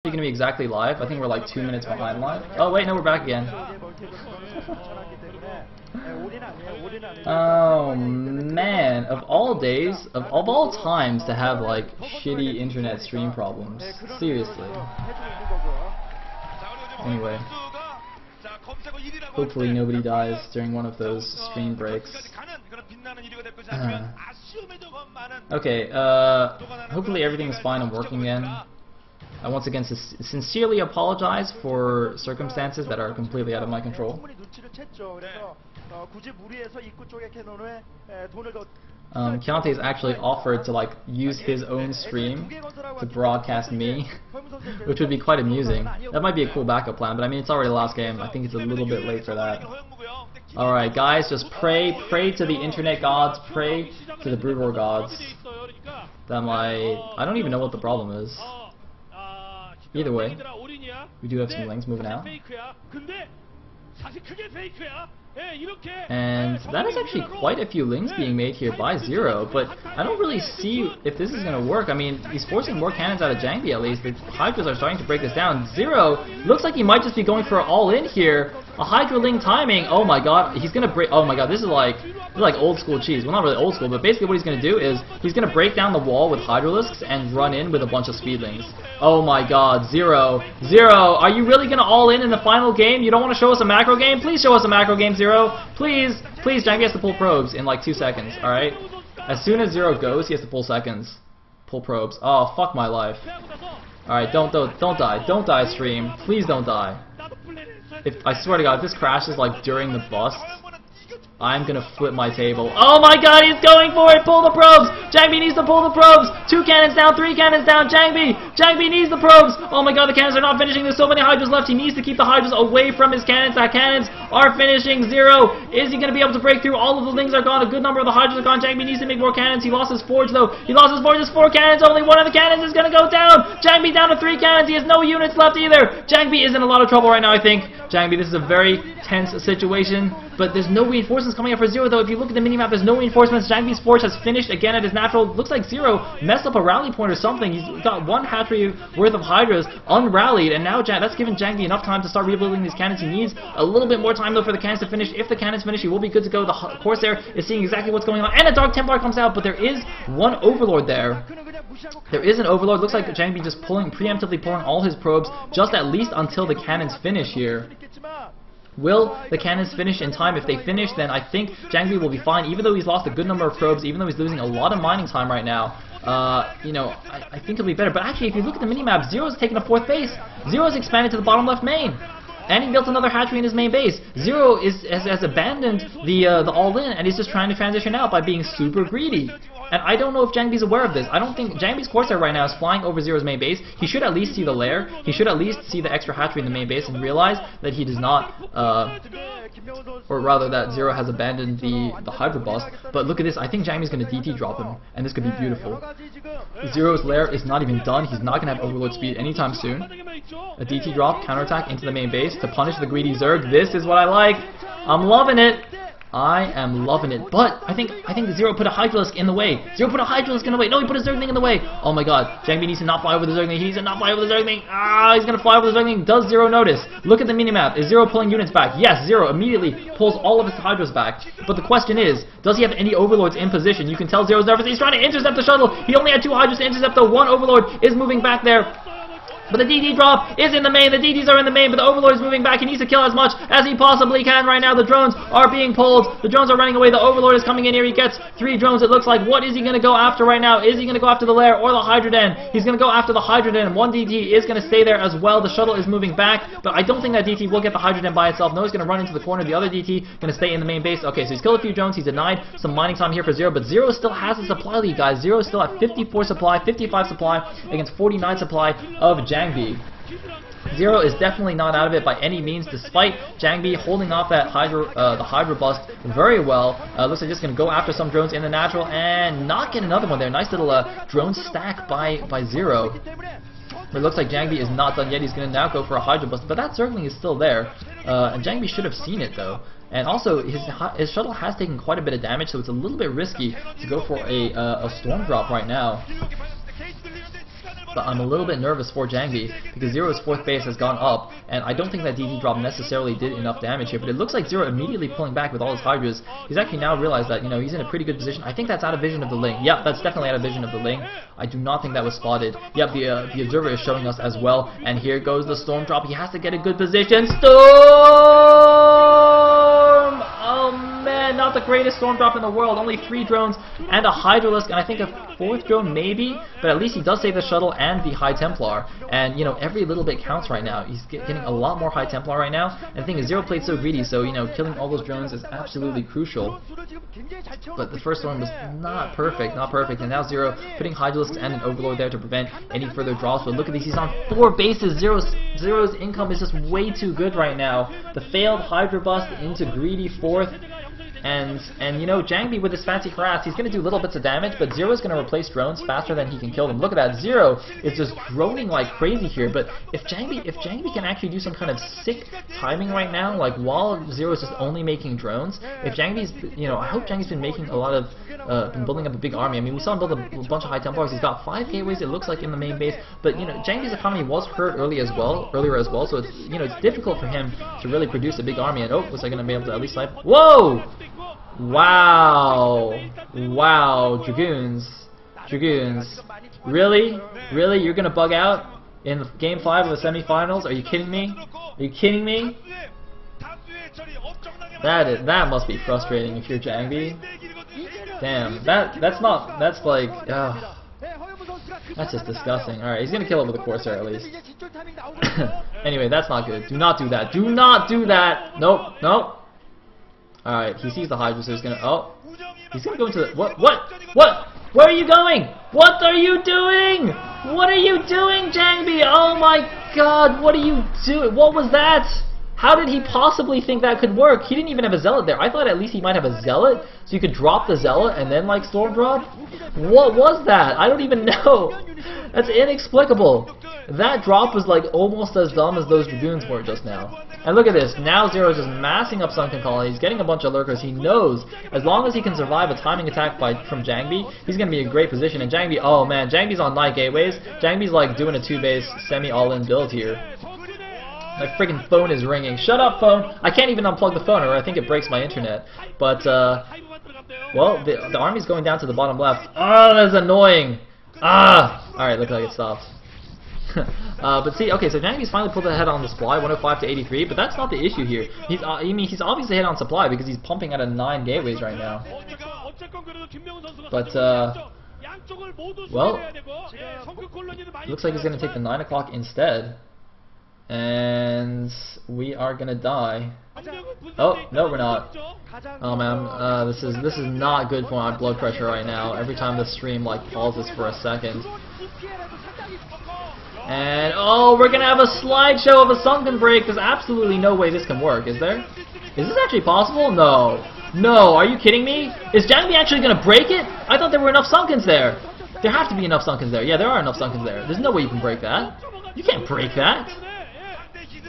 Going to be exactly live. I think we're like 2 minutes behind live. Oh wait, no, we're back again. Oh man, of all days, of all times to have like shitty internet stream problems. Seriously. Anyway, hopefully nobody dies during one of those stream breaks. Okay, hopefully everything's fine and working again. I once again sincerely apologize for circumstances that are completely out of my control. Keontae's actually offered to like use his own stream to broadcast me, which would be quite amusing. That might be a cool backup plan, but I mean it's already the last game. I think it's a little bit late for that. Alright guys, just pray to the internet gods, pray to the Brewor gods that I don't even know what the problem is. Either way, we do have some links moving out. And that is actually quite a few links being made here by Zero, but I don't really see if this is going to work. I mean, he's forcing more cannons out of Jangbi at least. The Hydras are starting to break this down. Zero looks like he might just be going for all-in here. A Hydra Ling timing. Oh my god, he's going to break. Oh my god, this is like old school cheese. Well, not really old school, but basically what he's going to do is he's going to break down the wall with Hydralisks and run in with a bunch of Speedlings. Oh my god, Zero, are you really going to all-in the final game? You don't want to show us a macro game? Please show us a macro game, Zero. Please, Jangbi has to pull probes in like 2 seconds, alright? As soon as Zero goes, he has to pull seconds. Pull probes. Oh, fuck my life. Alright, don't die, stream. Please don't die. If I swear to god, if this crashes like during the bust, I'm gonna flip my table. Oh my god, he's going for it! Pull the probes! Jangbi needs to pull the probes! 2 cannons down, 3 cannons down, Jangbi needs the probes! Oh my god, the cannons are not finishing. There's so many Hydras left. He needs to keep the Hydras away from his cannons. The cannons are finishing. Zero, is he gonna be able to break through? All of the Lings are gone. A good number of the Hydras are gone. Jangbi needs to make more cannons. He lost his forge though. He lost his forge. There's 4 cannons. Only one of the cannons is gonna go down. Jangbi down to 3 cannons. He has no units left either. Jangbi is in a lot of trouble right now, I think. Jangbi, this is a very tense situation, but there's no reinforcements coming up for Zero though. If you look at the minimap, there's no reinforcements. Jangbi's forge has finished again at his natural. Looks like Zero messed up a rally point or something. He's got 1 hatchery worth of Hydras unrallied, and now that's given Jangbi enough time to start rebuilding these cannons. He needs a little bit more time though for the cannons to finish. If the cannons finish, he will be good to go. The Corsair is seeing exactly what's going on, and a Dark Templar comes out, but there is one Overlord there. There is an Overlord. Looks like Jangbi just preemptively pulling all his probes, just at least until the cannons finish here. Will the cannons finish in time? If they finish, then I think Jangbi will be fine, even though he's lost a good number of probes, even though he's losing a lot of mining time right now. You know, I think he'll be better. But actually, if you look at the minimap, Zero's taken a 4th base. Zero's expanded to the bottom left main. And he built another hatchery in his main base. Zero has abandoned the all-in, and he's just trying to transition out by being super greedy. And I don't know if Jangbi's aware of this. I don't think Jangbi's Corsair right now is flying over Zero's main base. He should at least see the lair. He should at least see the extra hatchery in the main base and realize that he does not, or rather that Zero has abandoned the Hydra bust. But look at this. I think Jangbi's going to DT drop him, and this could be beautiful. Zero's lair is not even done. He's not going to have Overlord speed anytime soon. A DT drop, counterattack into the main base to punish the greedy Zerg. This is what I like. I'm loving it. I am loving it, but I think Zero put a Hydralisk in the way. Zero put a Hydralisk in the way. No, he put a Zergling in the way. Oh my god, Jangbi needs to not fly over the Zergling. He needs to not fly over the Zergling. Ah, he's gonna fly over the Zergling. Does Zero notice? Look at the minimap. Is Zero pulling units back? Yes, Zero immediately pulls all of his Hydras back. But the question is, does he have any Overlords in position? You can tell Zero's nervous. He's trying to intercept the shuttle. He only had 2 Hydras to intercept, though. 1 Overlord is moving back there. But the DT drop is in the main. The DTs are in the main, but the Overlord is moving back. He needs to kill as much as he possibly can right now. The drones are being pulled. The drones are running away. The Overlord is coming in here. He gets 3 drones, it looks like. What is he going to go after right now? Is he going to go after the lair or the Hydra Den? He's going to go after the Hydra Den. 1 DT is going to stay there as well. The shuttle is moving back, but I don't think that DT will get the Hydra Den by itself. No, he's going to run into the corner. The other DT going to stay in the main base. Okay, so he's killed a few drones. He's denied some mining time here for Zero, but Zero still has a supply lead, guys. Zero is still at 54 supply, 55 supply against 49 supply of Jangbi. Zero is definitely not out of it by any means, despite Jangbi holding off that the Hydra bust very well. Looks like just going to go after some drones in the natural and not get another one there. Nice little drone stack by Zero. But it looks like Jangbi is not done yet. He's going to now go for a Hydra bust, but that Zergling is still there. And Jangbi should have seen it though. And also, his shuttle has taken quite a bit of damage, so it's a little bit risky to go for a storm drop right now. But I'm a little bit nervous for Jangbi because Zero's 4th base has gone up, and I don't think that DD drop necessarily did enough damage here. But it looks like Zero immediately pulling back with all his Hydras. He's actually now realized that, you know, he's in a pretty good position. I think that's out of vision of the Ling. Yep, that's definitely out of vision of the Ling. I do not think that was spotted. Yep, the observer is showing us as well. And here goes the Storm drop. He has to get a good position. Storm! Oh man, not the greatest Storm drop in the world. Only 3 drones and a Hydralisk, and I think a 4th drone maybe, but at least he does save the shuttle and the High Templar. And you know, every little bit counts right now. He's getting a lot more High Templar right now. And the thing is, Zero played so greedy, so you know, killing all those drones is absolutely crucial. But the first one was not perfect, and now Zero putting Hydralisks and an Overlord there to prevent any further drops. But look at these, he's on 4 bases. Zero's income is just way too good right now. The failed Hydra bust into greedy 4th. And you know, Jangbi with his fancy harass, he's going to do little bits of damage, but Zero's going to replace drones faster than he can kill them. Look at that, Zero is just droning like crazy here. But if Jangbi can actually do some kind of sick timing right now, like while Zero's just only making drones, if Jangbi's, you know, I hope Jangbi's been making a lot of, been building up a big army. I mean, we saw him build a bunch of High Templars. He's got 5 gateways, it looks like, in the main base. But you know, Jangbi's economy was hurt earlier as well. So it's, you know, it's difficult for him to really produce a big army. And oh, was I going to be able to at least snipe? Whoa! Wow! Wow, Dragoons. Really? You're gonna bug out in Game 5 of the semifinals? Are you kidding me? That must be frustrating if you're Jangbi. Damn, that's like, that's just disgusting. Alright, he's gonna kill it with a Corsair at least. Anyway, that's not good. Do not do that. Nope. Alright, he sees the Hydra, so he's gonna go into the, what? Where are you going? What are you doing? Jangbi? Oh my god, what are you doing? What was that? How did he possibly think that could work? He didn't even have a Zealot there. I thought at least he might have a Zealot, so you could drop the Zealot and then like Storm drop? What was that? I don't even know. That's inexplicable. That drop was like almost as dumb as those Dragoons were just now. And look at this, now Zero's just massing up Sunken Colonies, getting a bunch of Lurkers. He knows as long as he can survive a timing attack from Jangbi, he's going to be in a great position. And Jangbi, oh man, Jangbi's on 9 gateways. Jangbi's like doing a 2-base semi-all-in build here. My friggin' phone is ringing. Shut up, phone! I can't even unplug the phone or I think it breaks my internet. But, well, the army's going down to the bottom left. Oh, that's annoying! Alright, look like it stopped. But see, okay, so Jangbi's finally pulled ahead on the supply, 105 to 83, but that's not the issue here. He's obviously ahead on supply because he's pumping out of 9 gateways right now. But, well, looks like he's going to take the 9 o'clock instead. And we are going to die. Oh, no we're not. Oh man, this is not good for my blood pressure right now. Every time the stream like pauses for a second. And oh, we're gonna have a slideshow of a sunken break. There's absolutely no way this can work, is there? Is this actually possible? No. Are you kidding me? Is Jangbi actually gonna break it? I thought there were enough sunkens there. There have to be enough sunkens there. Yeah, there are enough sunkens there. There's no way you can break that. You can't break that.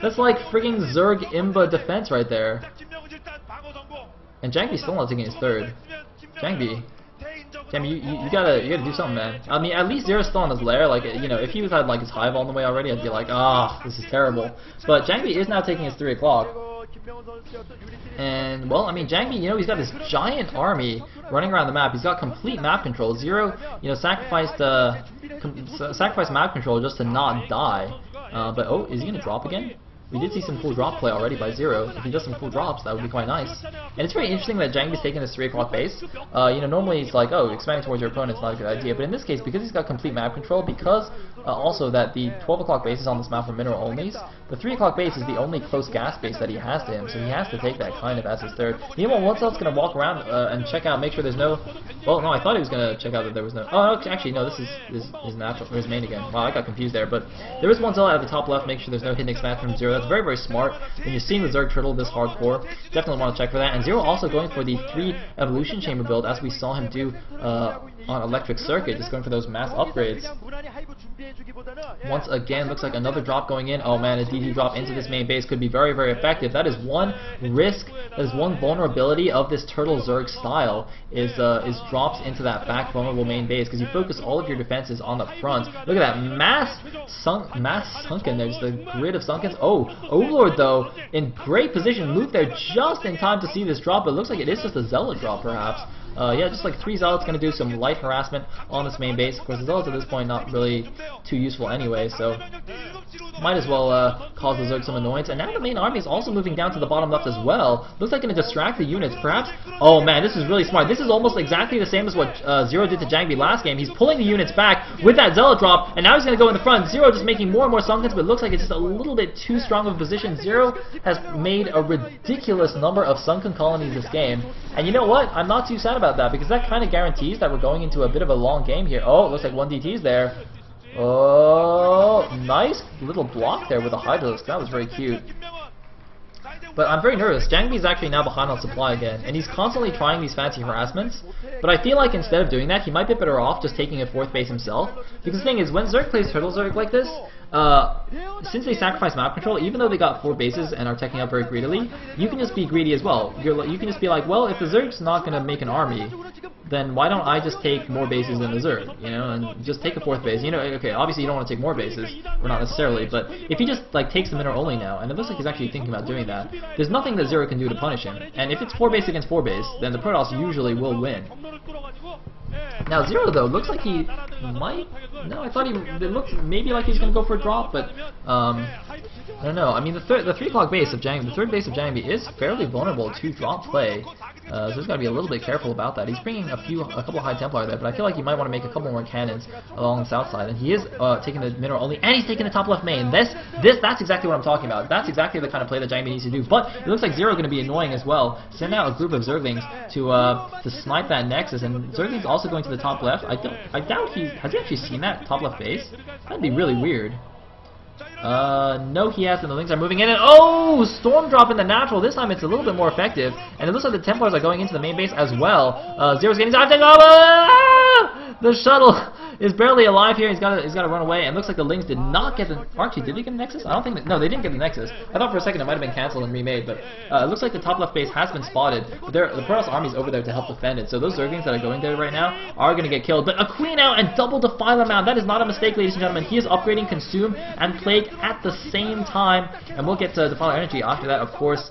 That's like frigging Zerg Imba defense right there. And Jangbi's still not taking his 3rd. Jangbi, you gotta do something, man. I mean, at least Zero's still on his lair. Like, you know, if he had like his hive on the way already, I'd be like, this is terrible. But Jangbi is now taking his 3 o'clock. And well, I mean, Jangbi, you know, he's got this giant army running around the map. He's got complete map control. Zero, you know, sacrificed map control just to not die. But oh, is he gonna drop again? We did see some cool drop play already by Zero. If he does some cool drops, that would be quite nice. And it's very interesting that Jangbi's taking this 3 o'clock base. You know, normally it's like, oh, expanding towards your opponent's not a good idea. But in this case, because he's got complete map control, because also that the 12 o'clock base is on this map for mineral onlys, the 3 o'clock base is the only close gas base that he has to him, so he has to take that kind of as his 3rd. You know what, OSL's going to walk around and check out, make sure there's no... Well, no, I thought he was going to check out that there was no... Oh, actually, no, this is his natural, or his main again. Wow, I got confused there, but there is one Zella at the top left, make sure there's no hidden expansion from Zero. It's very, very smart. When you're seeing the Zerg Turtle this hardcore, definitely want to check for that. And Zero also going for the 3 Evolution Chamber build, as we saw him do on Electric Circuit, just going for those mass upgrades. Once again, looks like another drop going in. Oh man, a DD drop into this main base could be very, very effective. That is one risk, that is one vulnerability of this Turtle Zerg style, is drops into that back vulnerable main base, because you focus all of your defenses on the front. Look at that mass sunken. There's the grid of sunkens. Oh, Overlord though, in great position, moved there just in time to see this drop, but it looks like it is just a Zealot drop perhaps. Yeah, just like 3 Zealots going to do some light harassment on this main base. Of course, the Zealots at this point not really too useful anyway, so might as well cause the Zerg some annoyance. And now the main army is also moving down to the bottom left as well. Looks like going to distract the units, perhaps. Oh man, this is really smart. This is almost exactly the same as what Zero did to Jangbi last game. He's pulling the units back with that Zealot drop, and now he's going to go in the front. Zero just making more and more sunkens, but it looks like it's just a little bit too strong of a position. Zero has made a ridiculous number of sunken colonies this game, and you know what? I'm not too sad about that, because that kind of guarantees that we're going into a bit of a long game here. Oh, it looks like 1 DT's there. Oh, nice little block there with a Hydralisk. That was very cute. But I'm very nervous. Jangbi is actually now behind on supply again, and he's constantly trying these fancy harassments. But I feel like instead of doing that, he might be better off just taking a 4th base himself. Because the thing is, when Zerg plays Turtle Zerg like this, since they sacrifice map control, even though they got 4 bases and are teching up very greedily, you can just be greedy as well. You can just be like, well, if the Zerg's not going to make an army, then why don't I just take more bases than the Zerg, you know, and just take a 4th base. You know, okay, obviously you don't want to take more bases, or not necessarily, but if he just like takes the mineral only now, and it looks like he's actually thinking about doing that, there's nothing that Zero can do to punish him. And if it's 4 base against 4 base, then the Protoss usually will win. Now Zero though looks like he might. No, I thought it looked maybe like he's gonna go for a drop, but I don't know. I mean, the 3 o'clock base of Jangbi, the 3rd base of Jangbi is fairly vulnerable to drop play. So he's got to be a little bit careful about that. He's bringing a couple of High Templar there, but I feel like he might want to make a couple more cannons along the south side. And he is taking the mineral only, and he's taking the top left main. That's exactly what I'm talking about. That's exactly the kind of play that Jangbi needs to do. But it looks like Zero going to be annoying as well. Send out a group of Zerglings to snipe that Nexus, and Zergling's also going to the top left. I doubt has he actually seen that top left base? That'd be really weird. No, he hasn't. The Lings are moving in, and oh, Storm Drop in the natural. This time it's a little bit more effective, and it looks like the Templars are going into the main base as well. Zero's getting the shuttle is barely alive here. He's got to run away, and looks like the Lings did not get the. Actually, did they get the Nexus? I don't think. No, they didn't get the Nexus. I thought for a second it might have been canceled and remade, but it looks like the top left base has been spotted. But the Protoss army's over there to help defend it. So those Zerglings that are going there right now are going to get killed. But a Queen out and double Defiler Mound. That is not a mistake, ladies and gentlemen. He is upgrading Consume and Plague at the same time, and we'll get to Defiler Energy after that, of course.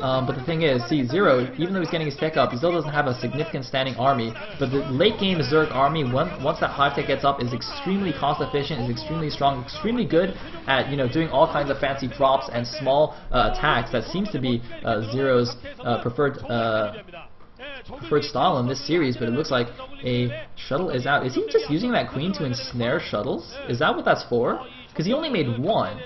But the thing is, see, Zero, even though he's getting his tech up, he still doesn't have a significant standing army. But the late game Zerg army, once that hive tech gets up, is extremely cost efficient, is extremely strong, extremely good at doing all kinds of fancy drops and small attacks. That seems to be Zero's preferred style in this series. But it looks like a shuttle is out. Is he just using that Queen to ensnare shuttles? Is that what that's for? Because he only made 1.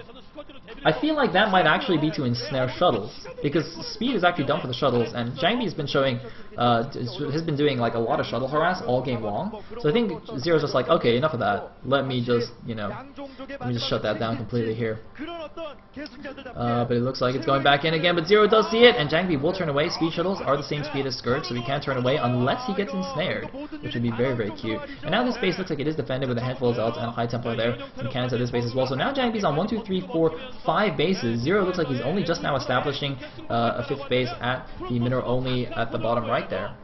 I feel like that might actually be to ensnare shuttles, because speed is actually done for the shuttles, and Jangbi has been showing, has been doing like a lot of shuttle harass all game long. So I think Zero's just like, okay, enough of that. Let me just, let me just shut that down completely here. But it looks like it's going back in again, but Zero does see it, and Jangbi will turn away. Speed shuttles are the same speed as Scourge, so he can't turn away unless he gets ensnared, which would be very, very cute. And now this base looks like it is defended with a handful of Zealots and a High Templar there. Some cannons at this base as well. So now Jangbi's on 1, 2, 3, 4, 5 bases. Zero looks like he's only just now establishing a 5th base at the mineral only at the bottom right there.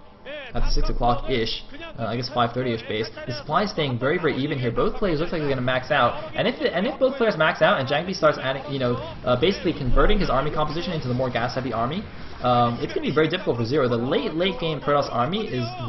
At the 6 o'clock-ish, I guess 5:30-ish base. The supply is staying very, very even here. Both players look like they're going to max out, and if both players max out and Jangbi starts adding, basically converting his army composition into the more gas-heavy army, it's going to be very difficult for Zero. The late game Protoss army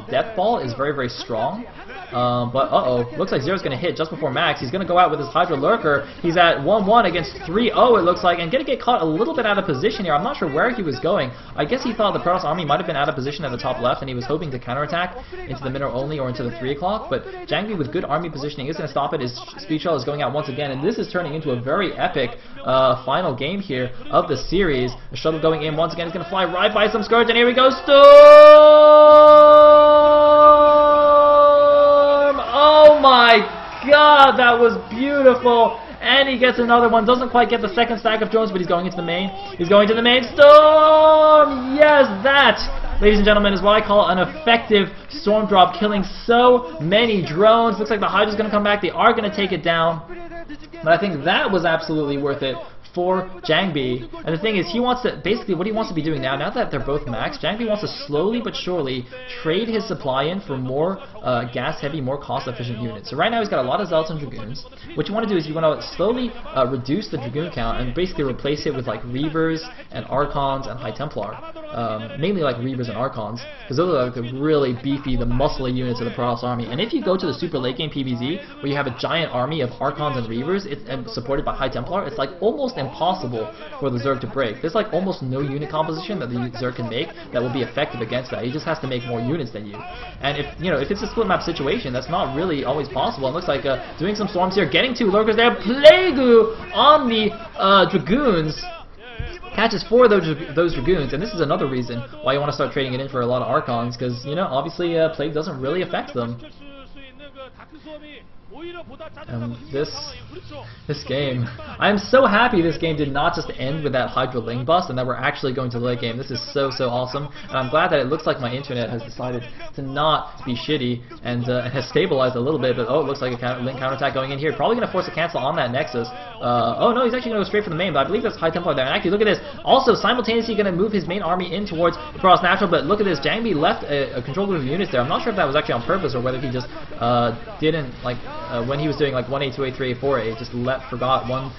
Death Ball is very, very strong. But looks like Zero's going to hit just before max. He's going to go out with his Hydra Lurker. He's at 1-1 against 3-0, it looks like, and going to get caught a little bit out of position here. I'm not sure where he was going. I guess he thought the Protoss army might have been out of position at the top left, and he was hoping to counterattack into the mineral only or into the 3 o'clock. But Jangbi, with good army positioning, is going to stop it. His speed shell is going out once again, and this is turning into a very epic final game here of the series. The shuttle going in once again. It's going to fly right by some Scourge, and here we go, Storm! Oh my god, that was beautiful! and he gets another one. Doesn't quite get the second stack of drones, but he's going into the main. He's going to the main storm. Yes, that, ladies and gentlemen, is what I call an effective storm drop, killing so many drones. Looks like the Hydra's going to come back. They are going to take it down, but I think that was absolutely worth it for Jangbi. And the thing is, he wants to, basically what he wants to be doing now that they're both max, Jangbi wants to slowly but surely trade his supply in for more gas heavy, more cost efficient units. So right now he's got a lot of Zealots and Dragoons. What you want to do is you want to slowly reduce the Dragoon count and basically replace it with like Reavers and Archons and High Templar. Mainly like Reavers and Archons, because those are like the really beefy, the muscly units of the Protoss army. And if you go to the super late game PvZ, where you have a giant army of Archons and Reavers, and supported by High Templar, it's like almost impossible for the Zerg to break. There's like almost no unit composition that the Zerg can make that will be effective against that. He just has to make more units than you. And if it's a split map situation, that's not really always possible. It looks like doing some storms here, getting 2 lurkers there. Plague on the Dragoons. Catches 4 of those Dragoons, and this is another reason why you want to start trading it in for a lot of Archons, because, obviously Plague doesn't really affect them. And this game, I'm so happy this game did not just end with that Hydra Ling bust and that we're actually going to the late game. This is so awesome, and I'm glad that it looks like my internet has decided to not be shitty and has stabilized a little bit, but oh, it looks like a Ling counterattack going in here. Probably going to force a cancel on that Nexus. Oh no, he's actually going to go straight for the main, but I believe that's High Templar there. And actually, look at this. Also, simultaneously going to move his main army in towards the Cross Natural, but look at this. Jangbi left a control group of units there. I'm not sure if that was actually on purpose or whether he just didn't, like, when he was doing like 1A, 2A, 3A, 4A, just forgot one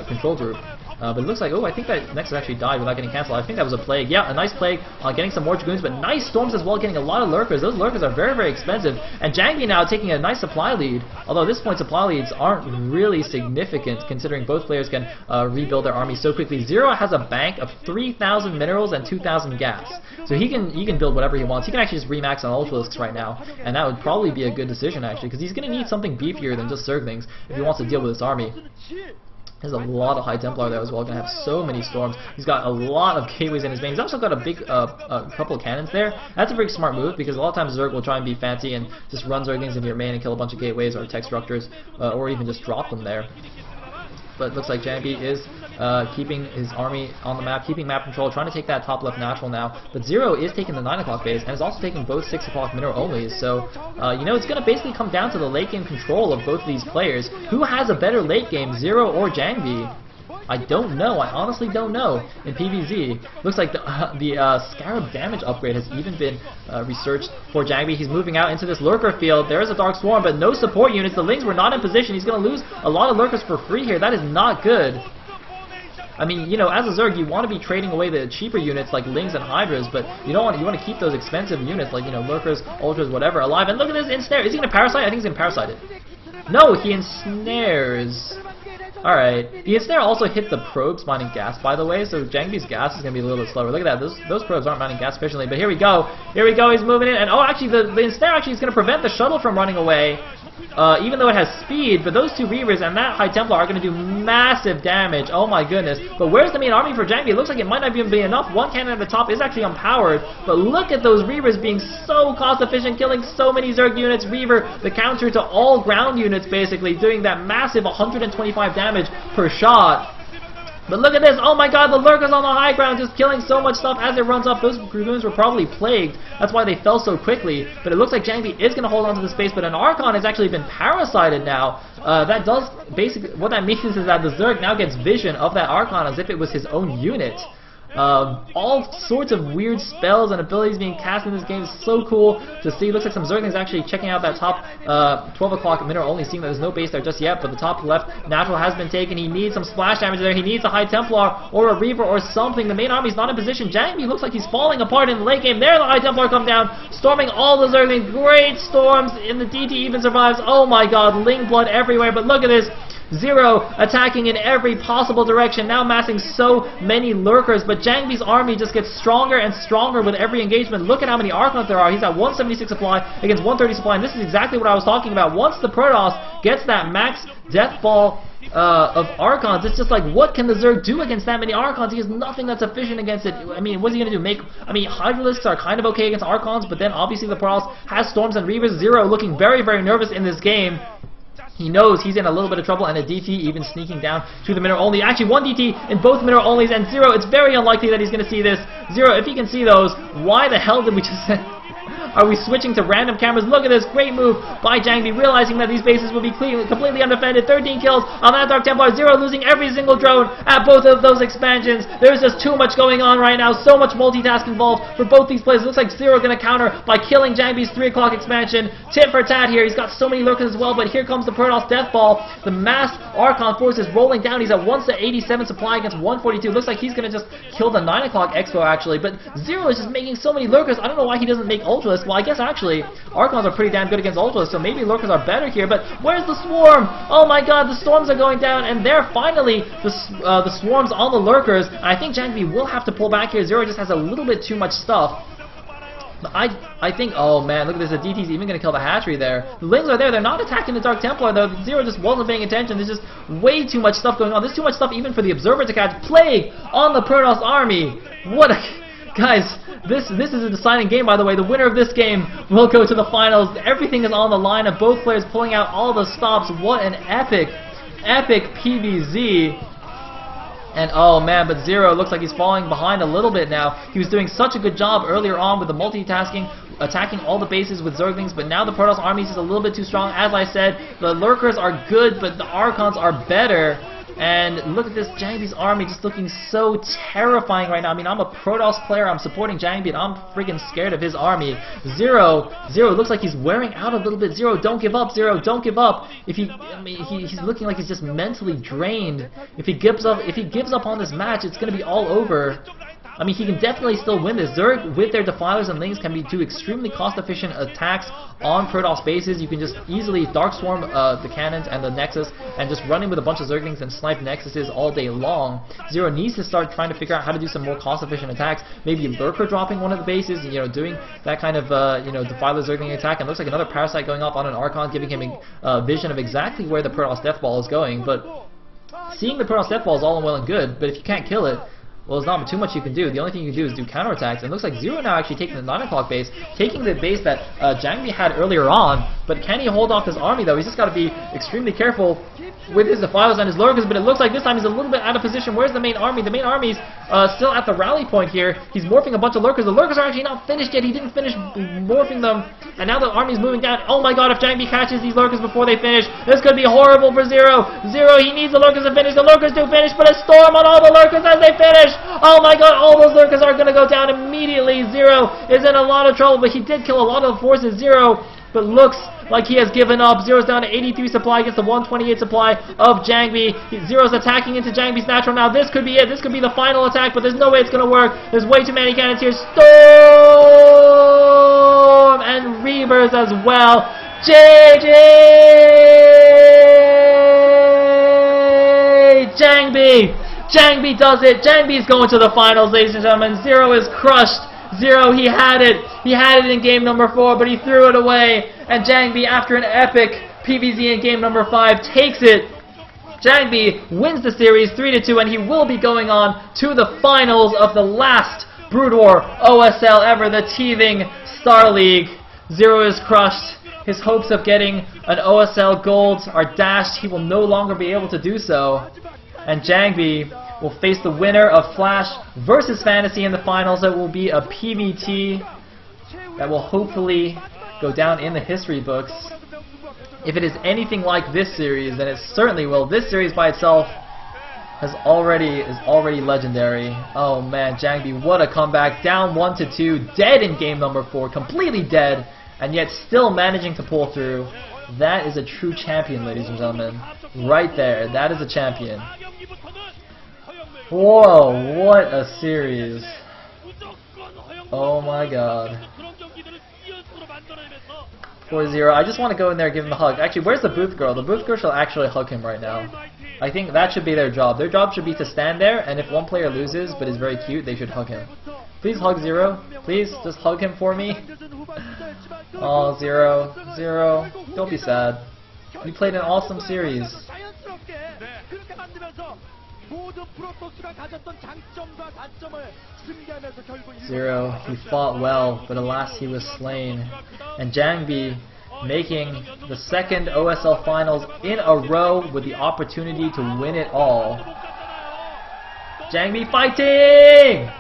control group. But it looks like, oh, I think that Nexus actually died without getting cancelled. I think that was a Plague. Yeah, a nice Plague, getting some more Dragoons, but nice Storms as well, getting a lot of Lurkers. Those Lurkers are very expensive. And Jangbi now taking a nice supply lead, although at this point supply leads aren't really significant, considering both players can rebuild their army so quickly. Zero has a bank of 3,000 minerals and 2,000 gas. So he can build whatever he wants. He can actually just remax on Ultralisks right now, and that would probably be a good decision, actually, because he's going to need something beefier than just Zerglings if he wants to deal with this army. There's a lot of High Templar there as well. Going to have so many storms. He's got a lot of gateways in his main. He's also got a big couple of cannons there. That's a very smart move, because a lot of times Zerg will try and be fancy and just run Zerglings into your main and kill a bunch of gateways or tech structures, or even just drop them there. But it looks like Jangbi is keeping his army on the map, keeping map control, trying to take that top left natural now. But Zero is taking the 9 o'clock base, and is also taking both 6 o'clock mineral only. So, it's going to basically come down to the late game control of both of these players. Who has a better late game, Zero or Jangbi? I don't know. I honestly don't know. In PvZ, looks like the Scarab damage upgrade has even been researched for Jangbi. He's moving out into this lurker field. There is a Dark Swarm, but no support units. The Lings were not in position. He's going to lose a lot of lurkers for free here. That is not good. I mean, as a Zerg, you want to be trading away the cheaper units like Lings and Hydras, but you want to keep those expensive units like, Lurkers, Ultras, whatever, alive. And look at this ensnare. Is he going to parasite? I think he's going to parasite it. No, he ensnares. Alright, the ensnare also hit the probes mining gas, by the way, so Jangbi's gas is going to be a little bit slower. Look at that, those probes aren't mining gas efficiently, but here we go, he's moving in, and oh, actually, the ensnare actually is going to prevent the shuttle from running away, even though it has speed, but those 2 Reavers and that High Templar are going to do massive damage, oh my goodness. But where's the main army for Jangbi? It looks like it might not even be enough. One cannon at the top is actually unpowered, but look at those Reavers being so cost efficient, killing so many Zerg units. Reaver, the counter to all ground units, basically, doing that massive 125 damage per shot. But look at this, oh my god, the Lurkers on the high ground just killing so much stuff as it runs up. Those Dragoons were probably plagued, that's why they fell so quickly. But it looks like Jangbi is going to hold on to the space, but an Archon has actually been parasited now. That does, basically, what that means is that the Zerg now gets vision of that Archon as if it was his own unit. All sorts of weird spells and abilities being cast in this game. Is so cool to see. Looks like some Zerglings actually checking out that top 12 o'clock mineral only, seeing that there's no base there just yet, but the top left natural has been taken. He needs some splash damage there. He needs a High Templar or a Reaver or something. The main army's not in position. Jangbi looks like he's falling apart in the late game. There, the High Templar come down, storming all the Zerglings. Great storms, and the DT even survives. Oh my god, Ling blood everywhere, but look at this. Zero attacking in every possible direction, now massing so many lurkers, but Jangbi's army just gets stronger and stronger with every engagement. Look at how many Archons there are. He's at 176 supply against 130 supply, and this is exactly what I was talking about. Once the Protoss gets that max death ball of Archons, it's just like, what can the Zerg do against that many Archons? He has nothing that's efficient against it. I mean, what's he going to do? Hydralisks are kind of okay against Archons, but then obviously the Protoss has Storms and Reavers. Zero looking very nervous in this game. He knows he's in a little bit of trouble, and a DT even sneaking down to the middle only. Actually, one DT in both middle onlys, and Zero, it's very unlikely that he's going to see this. Zero, if he can see those, why the hell did we just... Are we switching to random cameras? Look at this great move by Jangbi, realizing that these bases will be completely undefended. 13 kills on that Dark Templar. Zero losing every single drone at both of those expansions. There's just too much going on right now. So much multitask involved for both these players. It looks like Zero going to counter by killing Jangbi's 3 o'clock expansion. Tit for tat here. He's got so many lurkers as well, but here comes the Protoss Death Ball. The mass Archon force is rolling down. He's at 187 supply against 142. Looks like he's going to just kill the 9 o'clock Expo actually, but Zero is just making so many lurkers. I don't know why he doesn't make Ultralisk. Well, I guess actually Archons are pretty damn good against Ultras, so maybe lurkers are better here. But where's the swarm? Oh my god, the storms are going down, and they're finally the swarms on the lurkers. I think Jangbi will have to pull back here. Zero just has a little bit too much stuff. I think, oh man, look at this, the DT's even going to kill the hatchery there. The Lings are there, they're not attacking the Dark Templar though. Zero just wasn't paying attention. There's just way too much stuff going on. There's too much stuff even for the Observer to catch. Plague on the Protoss army. What a... Guys, this is a deciding game, by the way. The winner of this game will go to the finals. Everything is on the line, and both players pulling out all the stops. What an epic PvZ. And oh man, but Zero looks like he's falling behind a little bit now. He was doing such a good job earlier on with the multitasking, attacking all the bases with Zerglings, but now the Protoss army is just a little bit too strong. As I said, the Lurkers are good, but the Archons are better. And look at this, Jangbi's army just looking so terrifying right now. I mean, I'm a Protoss player, I'm supporting Jangbi, and I'm freaking scared of his army. Zero looks like he's wearing out a little bit. Zero, don't give up, Zero, don't give up. If he, I mean, he's looking like he's just mentally drained. If he gives up on this match, it's gonna be all over. I mean, he can definitely still win this. Zerg, with their Defilers and Lings, can do extremely cost-efficient attacks on Protoss bases. You can just easily Dark Swarm the cannons and the Nexus, and just run in with a bunch of Zerglings and snipe Nexuses all day long. Zero needs to start trying to figure out how to do some more cost-efficient attacks. Maybe Lurker dropping one of the bases, you know, doing that kind of, Defiler Zergling attack. And looks like another Parasite going up on an Archon, giving him a vision of exactly where the Protoss Death Ball is going. But seeing the Protoss Death Ball is all well and good, but if you can't kill it, well, there's not too much you can do. The only thing you can do is do counterattacks. And it looks like Zero now actually taking the 9 o'clock base, taking the base that Jangbi had earlier on. But can he hold off his army, though? He's just got to be extremely careful with his Defilers and his Lurkers. But it looks like this time he's a little bit out of position. Where's the main army? The main army's still at the rally point here. He's morphing a bunch of Lurkers. The Lurkers are actually not finished yet. He didn't finish morphing them. And now the army's moving down. Oh my god, if Jangbi catches these Lurkers before they finish, this could be horrible for Zero. Zero, he needs the Lurkers to finish. The Lurkers do finish, but a storm on all the Lurkers as they finish. Oh my god, all those Lurkers are going to go down immediately. Zero is in a lot of trouble, but he did kill a lot of the forces. Zero, but looks like he has given up. Zero's down to 83 supply against the 128 supply of Jangbi. Zero's attacking into Jangbi's natural now. This could be it. This could be the final attack, but there's no way it's going to work. There's way too many cannons here. Storm and Reavers as well. JJ! Jangbi! Jangbi does it. Jangbi's going to the finals, ladies and gentlemen. Zero is crushed. Zero, he had it. He had it in game number 4, but he threw it away. And Jangbi, after an epic PvZ in game number 5, takes it. Jangbi wins the series 3-2, and he will be going on to the finals of the last Brood War OSL ever, the teething Star League. Zero is crushed. His hopes of getting an OSL gold are dashed. He will no longer be able to do so. And Jangbi will face the winner of Flash versus Fantasy in the finals. It will be a PvT that will hopefully go down in the history books. If it is anything like this series, then it certainly will. This series by itself is already legendary. Oh man, Jangbi, what a comeback. Down 1-2, dead in game number 4, completely dead, and yet still managing to pull through. That is a true champion, ladies and gentlemen. Right there, that is a champion. Whoa, what a series. Oh my god. 4-0. I just want to go in there and give him a hug. Actually, where's the booth girl? The booth girl shall actually hug him right now. I think that should be their job. Their job should be to stand there, and if one player loses but is very cute, they should hug him. Please hug Zero. Please, just hug him for me. Oh, Zero. Zero, don't be sad. You played an awesome series. Zero, he fought well, but alas he was slain. And Jangbi making the second OSL finals in a row with the opportunity to win it all. Jangbi fighting!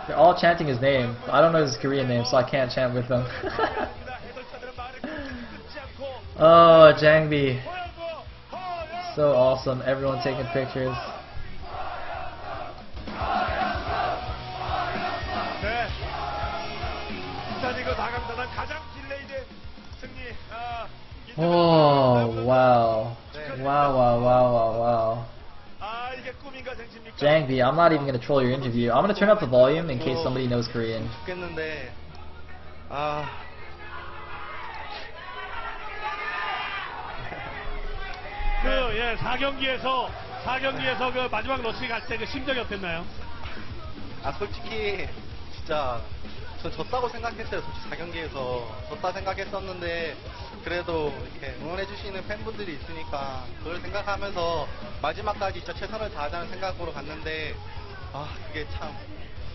They're all chanting his name. I don't know his Korean name, so I can't chant with them. Oh, Jangbi. So awesome. Everyone taking pictures. Oh, wow. Wow. Jangbi, I'm not even going to troll your interview. I'm going to turn up the volume in case somebody knows Korean. 예, 4경기에서 그 마지막 러시 갈 때 그 심정이 어땠나요? 솔직히 진짜 전 졌다고 생각했어요. 솔직히 4경기에서 졌다 생각했었는데 그래도 이렇게 응원해주시는 팬분들이 있으니까 그걸 생각하면서 마지막까지 진짜 최선을 다하자는 생각으로 갔는데 그게 참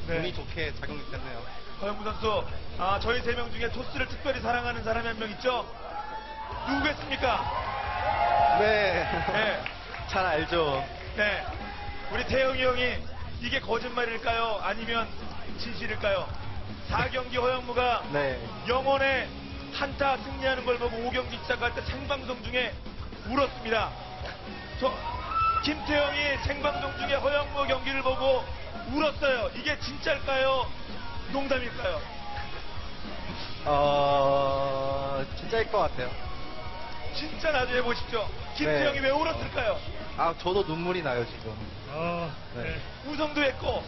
운이 좋게 작용이 됐네요. 허영무 선수, 저희 3명 중에 토스를 특별히 사랑하는 사람이 한 명 있죠? 누구겠습니까? 네. 네. 잘 알죠. 네. 우리 태영이 형이 이게 거짓말일까요? 아니면 진실일까요? 4경기 허영무가 영원의 한타 승리하는 걸 보고 5경기 시작할 때 생방송 중에 울었습니다. 김태형이 생방송 중에 허영무 경기를 보고 울었어요. 이게 진짜일까요? 농담일까요? 진짜일 것 같아요. 진짜 나중에 보십시오. 김태형이 왜 울었을까요? 저도 눈물이 나요 지금. 우승도 했고,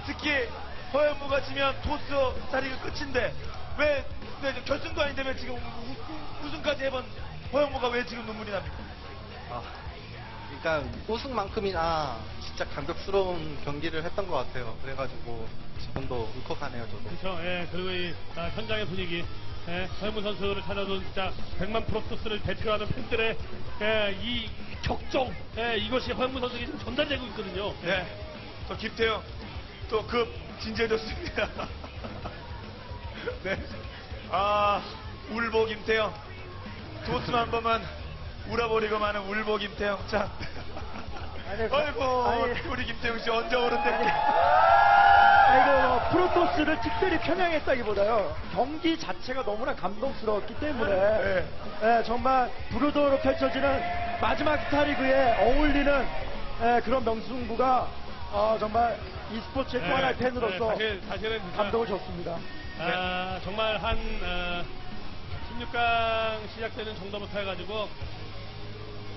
특히 허영무가 지면 토스 자리가 끝인데 왜 결승도 아닌데 왜 지금 우승까지 해본 허영무가 왜 지금 눈물이 납니까? 그러니까 우승만큼이나 진짜 감격스러운 경기를 했던 것 같아요. 그래가지고 지금도 울컥하네요 저도. 그렇죠. 예, 그리고 이 현장의 분위기, 허영무 선수를 찾아준 진짜 100만 프로토스를 대표하는 팬들의 이 격정, 이것이 허영무 선수에게 좀 전달되고 있거든요. 네. 또 김태형 또 급 진지해졌습니다. 네. 울보 김태형. 도스만 한 번만 울어버리고 마는 울보 김태형. 자. 아이고, 우리 김태형 씨 언제 오른데? 프로토스를 특별히 편향했다기보다요, 경기 자체가 너무나 감동스러웠기 때문에 정말 브루더로 펼쳐지는 마지막 스타리그에 어울리는 그런 명승부가 정말 e스포츠의 또 하나의 팬으로서 사실은 감동을 줬습니다. 정말 한 16강 시작되는 정도부터 해가지고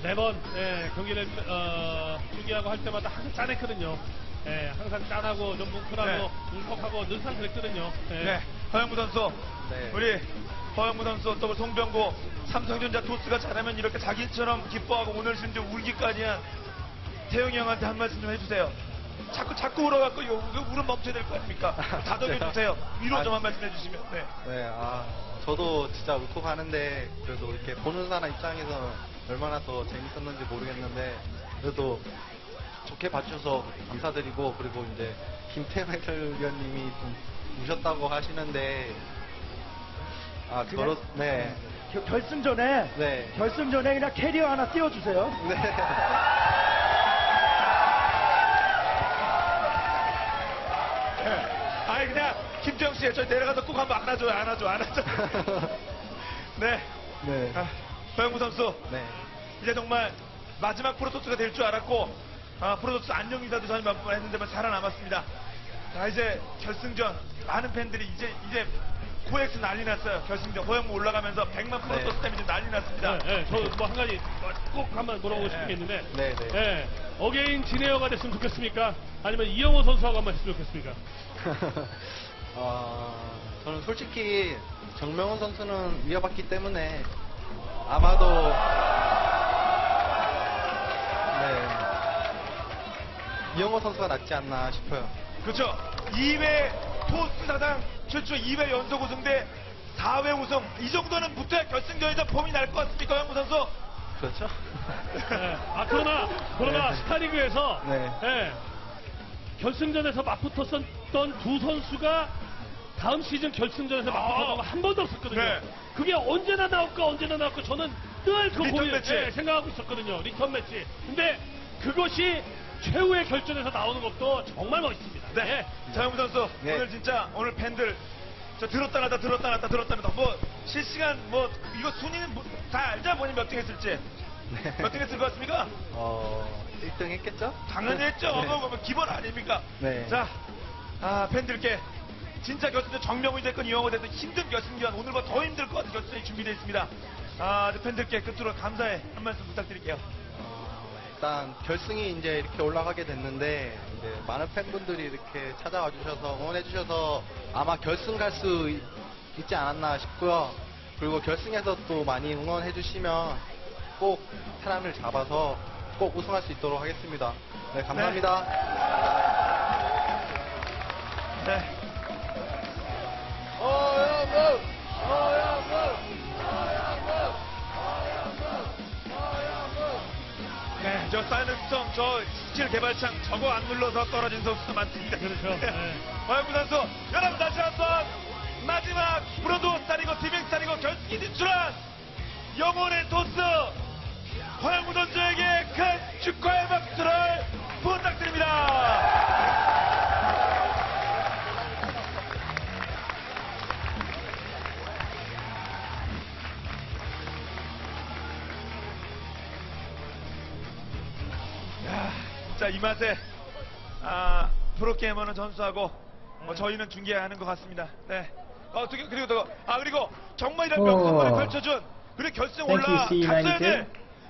매번 경기를 중계하고 할 때마다 항상 짠했거든요. 항상 짠하고 좀 뭉클하고 울컥하고 늘상 그랬거든요. 허영무 선수, 네. 우리 허영무 선수 또 송병구, 삼성전자 토스가 잘하면 이렇게 자기처럼 기뻐하고 오늘 심지어 울기까지 한 태영이 형한테 한 말씀 좀 해주세요. 자꾸 울어갖고 이거 울음 멈춰야 될 거 아닙니까? 다독여주세요. 위로 좀 한 말씀 해주시면. 저도 진짜 울컥하는데 그래도 이렇게 보는 사람 입장에서 얼마나 더 재밌었는지 모르겠는데 그래도 좋게 봐주셔서 감사드리고, 그리고 이제 김태형 해설위원님이 좀 우셨다고 하시는데 결승전에 그냥 캐리어 하나 띄워주세요. 그냥 김태형 씨, 저 내려가서 꼭 한번 안아줘. 허영무 선수. 이제 정말 마지막 프로토스가 될 줄 알았고, 프로토스 안녕 인사도 전혀 몇 번 했는데만 살아남았습니다. 이제 결승전 많은 팬들이 이제 코엑스 난리 났어요. 결승전 허영무 올라가면서 100만 프로토스 때문에 난리 났습니다. 저 뭐 한 가지 꼭 한번 물어보고 싶은 게 있는데, 어게인 진에어가 됐으면 좋겠습니까? 아니면 이영호 선수하고 한번 했으면 좋겠습니까? 저는 솔직히 정명훈 선수는 위협받기 때문에 아마도 이영호 선수가 낫지 않나 싶어요. 그렇죠. 2회 토스 사상 최초 2회 연속 우승 대 4회 우승, 이 정도는 붙어야 결승전에서 폼이 날 것 같습니까, 허영무 선수? 그렇죠. 그러나 스타리그에서 결승전에서 맞붙었던 두 선수가 다음 시즌 결승전에서 맞붙었던 거 한 번도 없었거든요. 네. 그게 언제나 나올까 저는 늘 그 리턴 고민 매치. 생각하고 있었거든요. 리턴 매치. 근데 그것이 최후의 결전에서 나오는 것도 정말 멋있습니다. 네. 자영무 선수 네. 오늘 진짜 오늘 팬들 저 들었다 놨다 뭐 실시간 뭐 이거 순위는 다 알자 본인 몇 등 했을지 네. 몇 등 했을 것 같습니까? 1등 했겠죠? 당연히 했죠. 네. 뭐 기본 아닙니까? 네. 자, 팬들께 진짜 결승전 정명훈이 됐건 이영호 됐건 힘든 결승전 오늘보다 더 힘들 것 같은 결승전이 준비되어 있습니다. 팬들께 끝으로 감사의 한 말씀 부탁드릴게요. 일단 결승이 이제 이렇게 올라가게 됐는데 이제 많은 팬분들이 이렇게 찾아와 주셔서 응원해 주셔서 아마 결승 갈 수 있지 않았나 싶고요. 그리고 결승에서 또 많이 응원해 주시면 꼭 사람을 잡아서 꼭 우승할 수 있도록 하겠습니다. 네, 감사합니다. 네. 네, 저 사이렌성, 저 스킬 개발창 저거 안 눌러서 떨어진 선수도 많습니다. 그렇죠. 네. 허영무 선수, 여러분 다시 한번 마지막 브로드 스타리고 디빙 스타리고 결승에 진출한 영혼의 토스 허영무 선수에게 큰 축하의 박수를 부탁드립니다. 자, 이 맛에 프로게이머는 전수하고 저희는 중계하는 것 같습니다. 네. 그리고 정말 이런 명승부를 펼쳐준 그리고 결승 Thank you, 올라 C92. 갔어야 될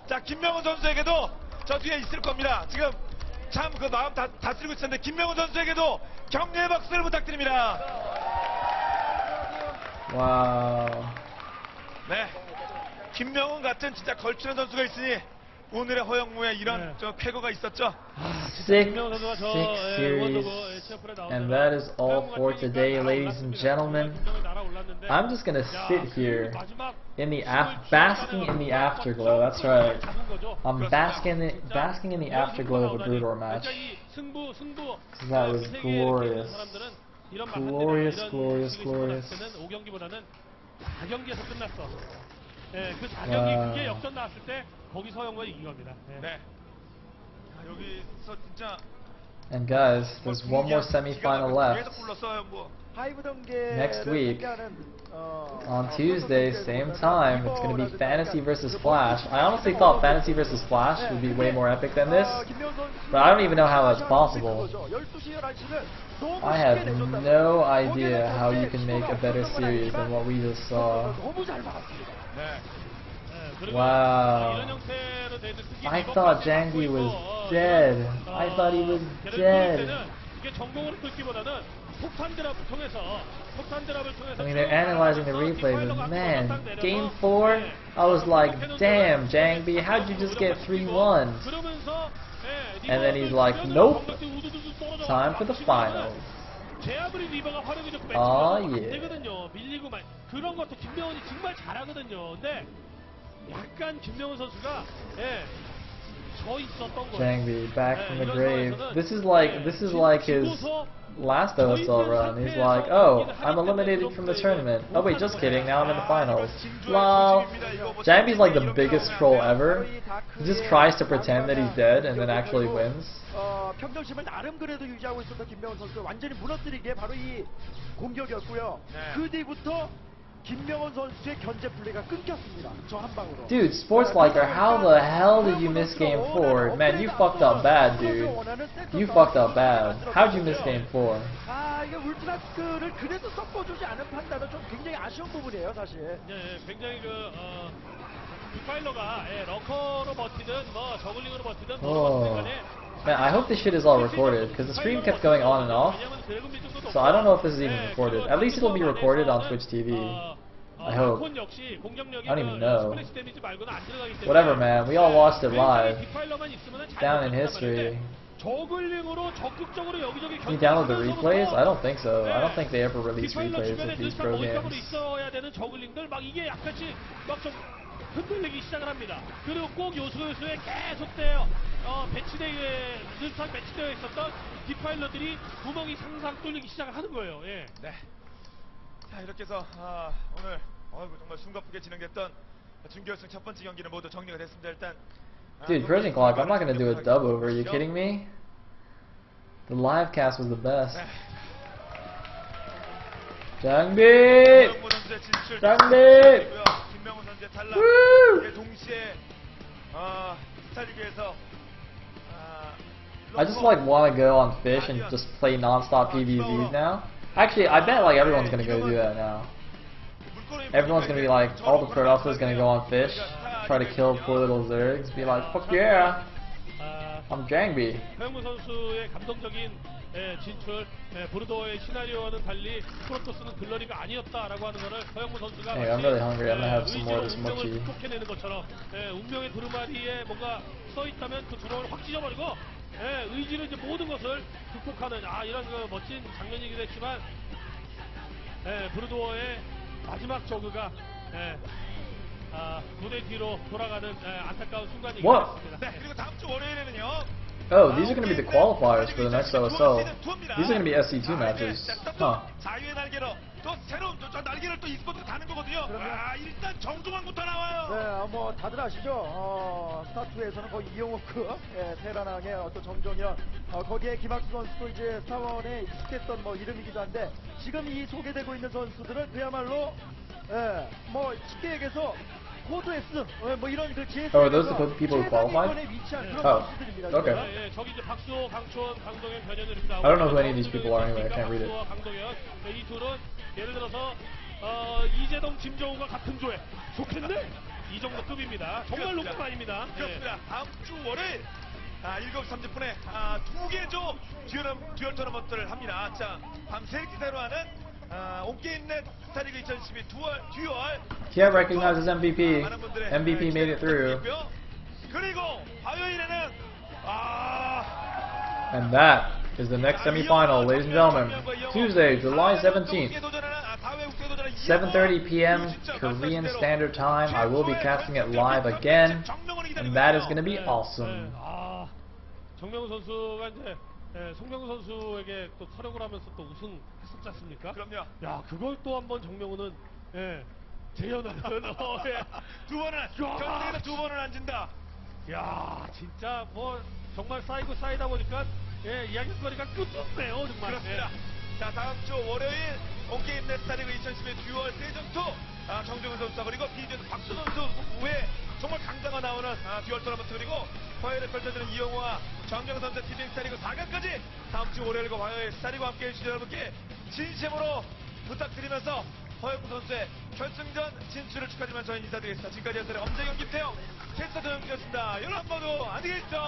자, 김명훈 선수에게도 저 뒤에 있을 겁니다. 지금 참 그 마음 다스리고 있었는데 김명훈 선수에게도 격려의 박수를 부탁드립니다. Wow. 네. 김명훈 같은 진짜 걸치는 선수가 있으니 오늘의 허영무에 이런 네. 저 쾌거가 있었죠. Six 김명훈 선수가 저 series. 원더그 CF에 나오다가 And that is all for today, ladies and gentlemen. I'm just gonna sit here in the basking in the afterglow. That's right. I'm basking in the afterglow of a Brudor match. That was glorious. Glorious. 5경기보다는 4경기에서 끝났어. 예, 그 4경기 그게 역전 나왔을 때 거기서 형과 이긴 겁니다. 예. 네. 여기서 진짜 And guys, there's one more semifinal left. Next week, on Tuesday, same time, it's going to be Fantasy versus Flash. I honestly thought Fantasy versus Flash would be way more epic than this, but I don't even know how that's possible. I have no idea how you can make a better series than what we just saw. Wow. I thought Jangbi was dead. I thought he was dead. I mean, they're analyzing the replay, but man, game 4, I was like, damn, Jangbi, how'd you just get 3-1? And then he's like, nope, time for the finals. Oh yeah. Jangbi back from the grave. This is like his last OSL run. He's like, oh, I'm eliminated from the tournament. Oh wait, just kidding. Now I'm in the finals. Lol. Jangbi's like the biggest troll ever. He just tries to pretend that he's dead and then actually wins. 평정심을 나름 그래도 유지하고 있었던 김명훈 선수 완전히 무너뜨린 게 바로 이 공격이었고요. 그 뒤부터 김명훈 선수의 견제 플레이가 끊겼습니다. 저 한 방으로. Dude, Sports Liker, how the hell did you miss game 4? Man, you fucked up bad, dude. You fucked up bad. How'd you miss game 4? 아, 이게 울트라스크를 그래도 섞어주지 않은 판단은 좀 굉장히 아쉬운 부분이에요, 사실. 네, 굉장히 디파일러가 러커로 버티든 뭐 저글링으로 버티든 Man, I hope this shit is all recorded, because the stream kept going on and off. So I don't know if this is even recorded. At least it'll be recorded on Twitch TV. I hope. I don't even know. Whatever, man. We all watched it live. Down in history. Can you download the replays? I don't think so. I don't think they ever release replays of these pro games. 흔들리기 시작을 합니다. 그리고 꼭 요소에 계속돼요. 배치대회에 늘상 배치되어 있었던 디파일러들이 구멍이 상상 뚫리기 시작을 하는 거예요. 예. 네. 자, 이렇게 해서 오늘 정말 숨가쁘게 진행됐던 준결승 첫 번째 경기는 모두 정리가 됐습니다. 일단 Dude, Persian Clock, I'm not gonna do a dub over. Are you kidding me? The live cast was the best. Jangbi! 김명훈 선수의 진출. Jangbi! 김명훈 선수의 탈락. Woo! 동시에 스타리그에서 I just like want to go on Fish and just play non-stop PvZs now. Actually, I bet like everyone's gonna go do that now. Everyone's gonna be like, all the Protoss's gonna go on Fish, try to kill poor little Zergs, be like, fuck yeah, I'm Jangbi. 서영무 선수의 감동적인 진출, 브루도의 시나리오와는 달리 프로토스는 글러리가 아니었다라고 하는 것을 서영무 선수가 Hey, I'm really hungry. I'm gonna have some more of this 운명을 mochi. 극복해내는 것처럼 운명의 두루마리에 뭔가 써있다면 그 두루마리를 확 찢어버리고 의지로 이제 모든 것을 극복하는 이런 그 멋진 장면이기도 했지만 브루도어의 마지막 저그가 무대 뒤로 돌아가는 안타까운 순간이기도 What? 했습니다. 네, 그리고 다음 주 월요일에는요. Oh, these are gonna be the qualifiers for the next OSL. These are gonna be SC2 matches. Huh. 자유의 날개로 또 새로운 저 날개를 또 e스포츠가 다는 거거든요. 일단 정종환부터 나와요. 네, 뭐 다들 아시죠? 스타2에서는 거의 이용호급 테라낭의 어떤 정정현, 거기에 김학수 선수도 이제 스타원에 익숙했던 뭐 이름이기도 한데 지금 이 소개되고 있는 선수들은 그야말로 뭐 쉽게 얘기해서 코드 S, 뭐 이런 그 GS. Oh, are those the people who qualified? Oh, okay. 저기 이제 박수호, 강촌, 강동현, 변현을 이렇게 나오고. I don't know who any of these people are anyway. I can't read it. 박수호와 강동현, 이 둘은 예를 들어서 이재동, 김정우가 같은 조에 좋겠네. 이 정도 급입니다. 정말 높은 거 아닙니다. 그렇습니다. 다음 주 월요일 7시 30분에 두 개 조 듀얼 토너먼트를 합니다. 자, 밤 3시 새로 하는 온게임넷 스타리그 2012 듀얼. Kiev recognizes MVP. MVP made it through. 그리고 화요일에는 And that is the next semifinal, ladies and gentlemen. Tuesday, July 17th, 7:30 p.m. Korean Standard Time. I will be casting it live again, and that is going to be awesome. 정명훈 선수가 이제 송명훈 선수에게 또 타력을 하면서 또 우승했었지 않습니까? 그럼요. 야, 그걸 또 한번 정명훈은 재현하는 경기에서 두 번을 앉은다. 야, 진짜 뭐 정말 쌓이고 쌓이다 보니까 이야기거리가 끝이 없네요, 정말. 그렇습니다. 자, 다음 주 월요일 온게임넷 스타리그 2012 듀얼 세전2 정종훈 선수와 그리고 BJ에서 박수 선수 후에 정말 강자가 나오는 듀얼 토너먼트 그리고 화요일에 펼쳐지는 이영호와 정정훈 선수의 TJ 스타리그 4강까지 다음 주 월요일과 화요일 스타리그와 함께 해주신 여러분께 진심으로 부탁드리면서 허영무 선수의 결승전 진출을 축하드리면 저희는 인사드리겠습니다. 지금까지 연설의 엄재경, 김태형, 캐스터 조영기였습니다. 여러분 모두 안녕히 계십시오.